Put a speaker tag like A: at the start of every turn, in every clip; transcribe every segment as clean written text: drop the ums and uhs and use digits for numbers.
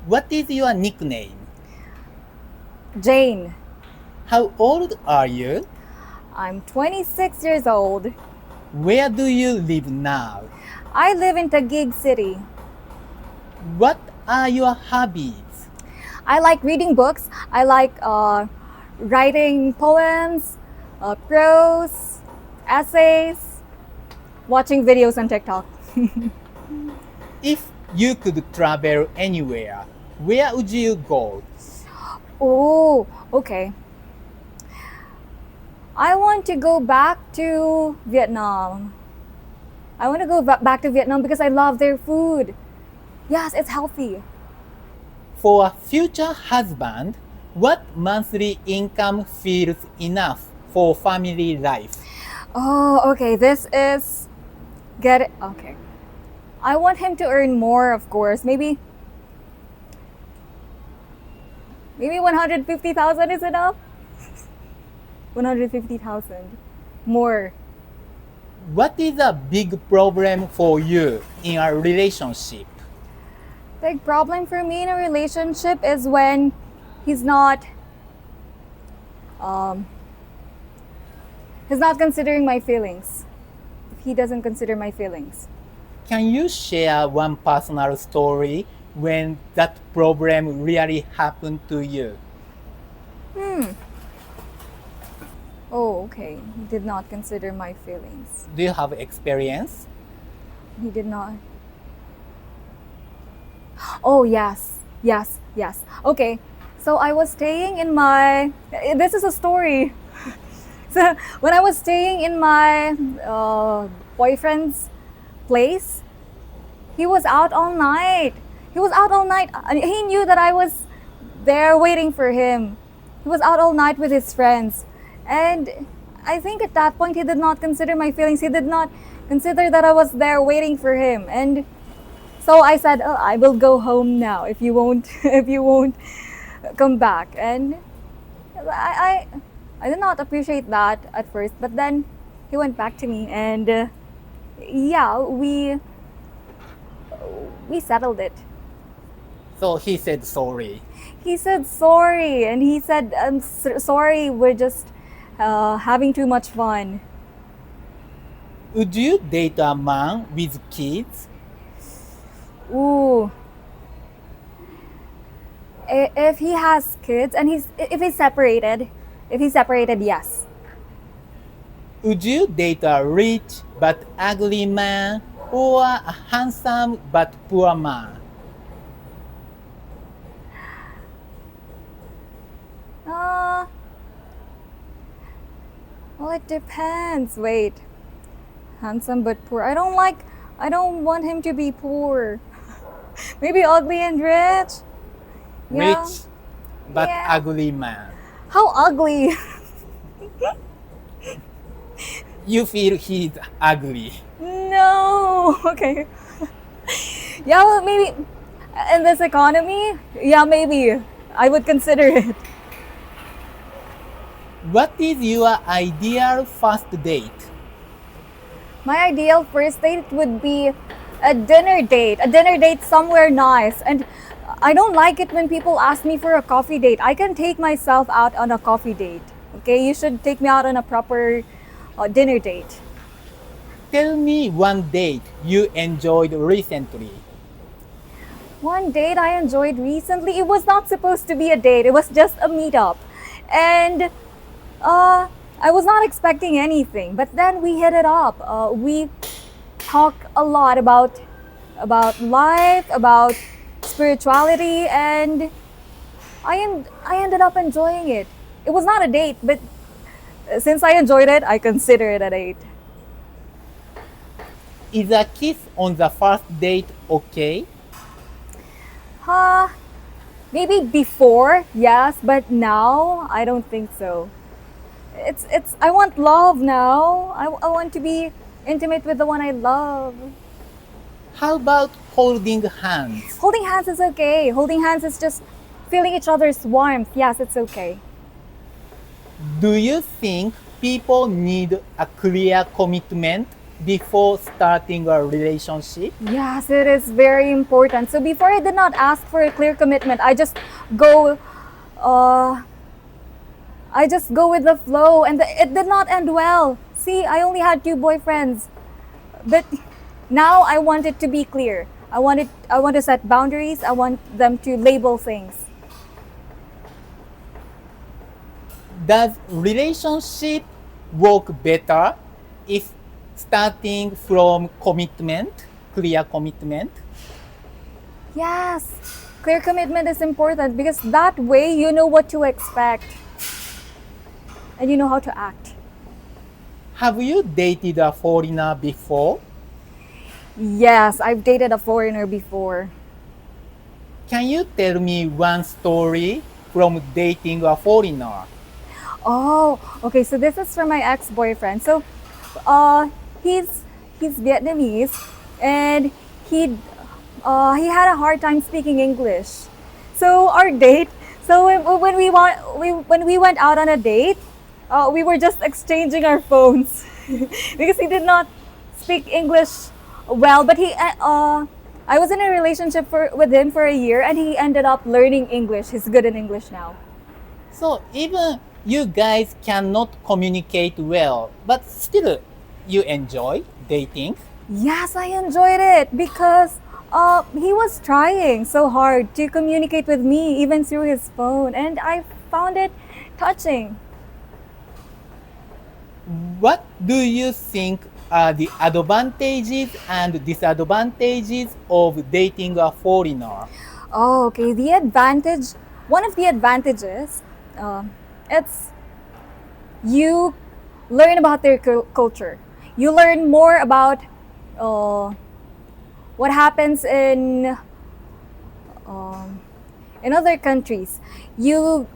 A: What is your nickname?
B: Jane.
A: How old are you?
B: I'm 26 years old.
A: Where do you live now?
B: I live in Taguig City.
A: What are your hobbies?
B: I like reading books. I like writing poems, prose, essays, watching videos on TikTok.
A: If you could travel anywhere, where would you go?
B: Oh, okay. I want to go back to Vietnam. I want to go back to Vietnam because I love their food. Yes, it's healthy.
A: For a future husband, what monthly income feels enough for family life?
B: Oh, okay. This is get it. Okay. I want him to earn more, of course. Maybe 150,000 is enough. 150,000 more.
A: What is a big problem for you in a relationship?
B: Big problem for me in a relationship is when he's not um he's not considering my feelings. If he doesn't consider my feelings.
A: Can you share one personal story when that problem really happened to you?
B: Oh, okay. He did not consider my feelings.
A: Do you have experience?
B: He did not. Oh, yes. Yes, yes. Okay. So I was staying in my. This is a story. So when I was staying in my boyfriend's place, he was out all night. He was out all night. He knew that I was there waiting for him. He was out all night with his friends. And I think at that point he did not consider my feelings. He did not consider that I was there waiting for him. And so I said, "Oh, I will go home now if you won't if you won't come back." And I did not appreciate that at first, but then he went back to me, and yeah, we settled it.
A: So he said sorry.
B: He said sorry, and he said, "I'm sorry. We're just having too much fun."
A: Would you date a man with kids?
B: Ooh. If he has kids and if he's separated, yes.
A: Would you date a rich but ugly man or a handsome but poor man?
B: Uh, well, it depends. Wait, handsome but poor. I don't want him to be poor. Maybe ugly and rich. Yeah.
A: Rich but
B: Yeah.
A: ugly man.
B: How ugly?
A: You feel he's ugly.
B: No. Okay. Yeah, well, maybe in this economy, yeah, maybe I would consider it.
A: What is your ideal first date?
B: My ideal first date would be a dinner date somewhere nice. And I don't like it when people ask me for a coffee date. I can take myself out on a coffee date. Okay, you should take me out on a proper dinner date.
A: Tell me one date you enjoyed recently.
B: One date I enjoyed recently, it was not supposed to be a date, it was just a meetup. And I was not expecting anything, but then we hit it up. We talked a lot about life, about spirituality, and I ended up enjoying it. It was not a date, but since I enjoyed it, I consider it a date.
A: Is a kiss on the first date okay?
B: Uh, Maybe before, yes, but now I don't think so. It's I want love now. I want to be intimate with the one I love.
A: How about holding hands?
B: Holding hands is okay. Holding hands is just feeling each other's warmth. Yes, it's okay.
A: Do you think people need a clear commitment? before starting a relationship?
B: Yes, it is very important. So before I did not ask for a clear commitment. Go, uh, I just go with the flow, and it did not end well. See, I only had two boyfriends, but now I want it to be clear. I want to set boundaries. I want them to label things.
A: Does relationship work better if starting from commitment, clear commitment?
B: Yes, clear commitment is important because that way you know what to expect and you know how to act.
A: Have you dated a foreigner before?
B: Yes, I've dated a foreigner before.
A: Can you tell me one story from dating a foreigner?
B: Oh, okay. So this is from my ex-boyfriend. So, uh, he's he's Vietnamese, and he had a hard time speaking English. So our date. So when we went out on a date, we were just exchanging our phones because he did not speak English well. But I was in a relationship with him for a year, and he ended up learning English. He's good in English now.
A: So even you guys cannot communicate well, but still you enjoy dating?
B: Yes, I enjoyed it because he was trying so hard to communicate with me even through his phone, and I found it touching.
A: What do you think are the advantages and disadvantages of dating a foreigner?
B: Oh, okay. One of the advantages, uh, it's you learn about their culture. You learn more about uh, what happens um, in other countries. You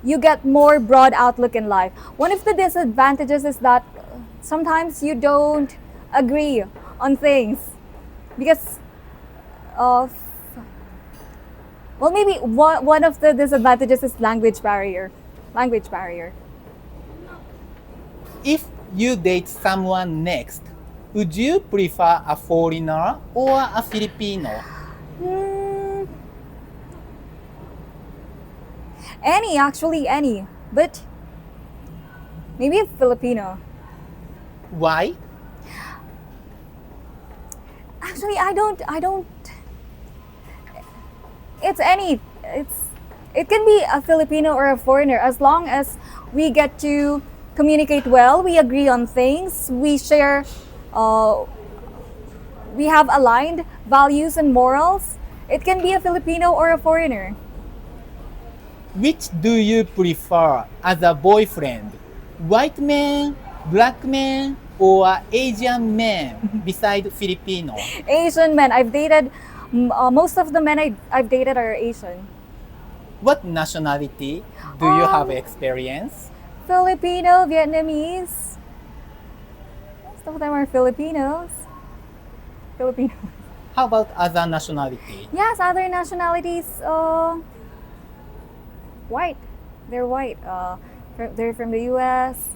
B: you get more broad outlook in life. One of the disadvantages is that sometimes you don't agree on things because of well, maybe one of the disadvantages is language barrier. Language barrier.
A: If you date someone next, would you prefer a foreigner or a Filipino?
B: Hmm, any, but maybe a Filipino.
A: Why?
B: Actually, I don't. It's any. It can be a Filipino or a foreigner as long as we get to communicate well. We agree on things. We share. Uh, we have aligned values and morals. It can be a Filipino or a foreigner.
A: Which do you prefer as a boyfriend? White man, black man, or Asian man beside Filipino?
B: Asian men. I've dated. Most of the men I've dated are Asian.
A: What nationality do you have
B: Um,
A: experience?
B: Filipino, Vietnamese. Most of them are Filipinos. Filipino.
A: How about other nationality?
B: Yes, other nationalities. White. They're white. They're from the U.S.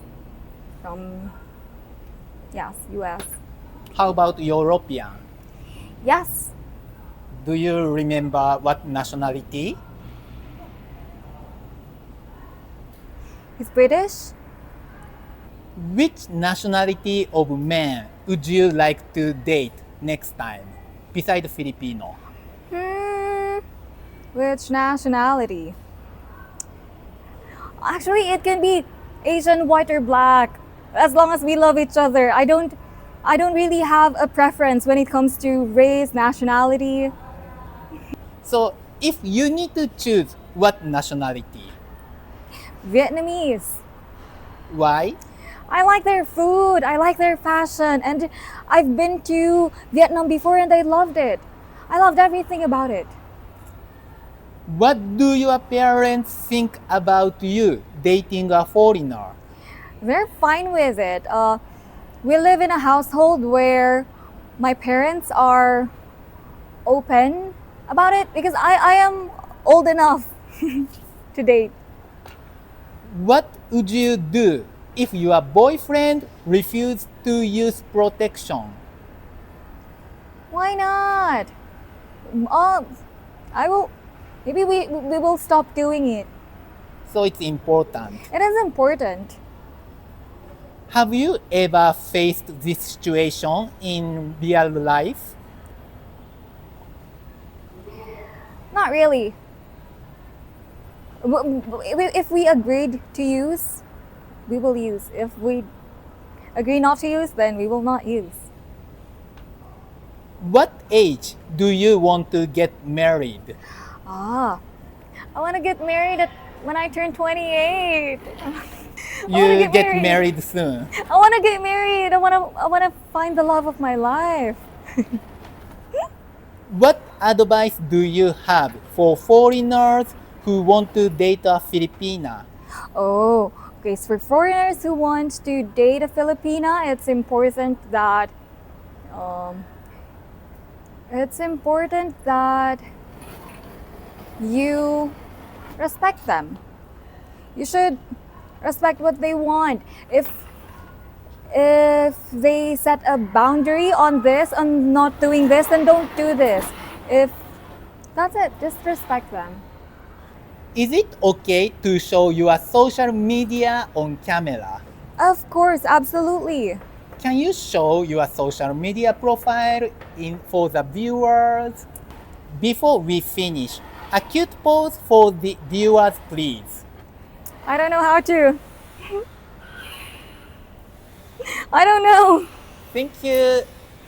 B: From yes, U.S.
A: How about European?
B: Yes.
A: Do you remember what nationality?
B: He's British.
A: Which nationality of man would you like to date next time beside Filipino?
B: Hmm. Which nationality? Actually, it can be Asian, white, or black, as long as we love each other. I don't really have a preference when it comes to race, nationality.
A: So if you need to choose what nationality,
B: Vietnamese.
A: why?
B: I like their food, I like their fashion, and I've been to Vietnam before and I loved it. I loved everything about it.
A: What do your parents think about you dating a foreigner?
B: They're fine with it. We live in a household where my parents are open about it because I am old enough to date.
A: What would you do if your boyfriend refuses to use protection?
B: Why not? I will. Maybe we will stop doing it.
A: So it's important.
B: It is important.
A: Have you ever faced this situation in real life?
B: Not really. If we agreed to use, we will use. If we agree not to use, then we will not use.
A: What age do you want to get married?
B: I want to get married when I turn 28.
A: You get married soon.
B: I want to get married. I want to find the love of my life.
A: What advice do you have for foreigners who want to date a Filipina?
B: Oh, okay. So for foreigners who want to date a Filipina, it's important that you respect them. You should respect what they want. If they set a boundary on this, on not doing this, then don't do this. If that's it, just respect them.
A: Is it okay to show your social media on camera?
B: Of course, absolutely.
A: Can you show your social media profile for the viewers? Before we finish, a cute pose for the viewers, please.
B: I don't know how to. I don't know.
A: Thank you.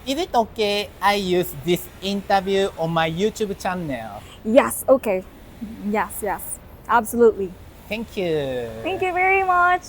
A: Is it okay I use this interview on my YouTube channel?
B: Yes, okay. Yes, absolutely.
A: Thank you.
B: Thank you very much.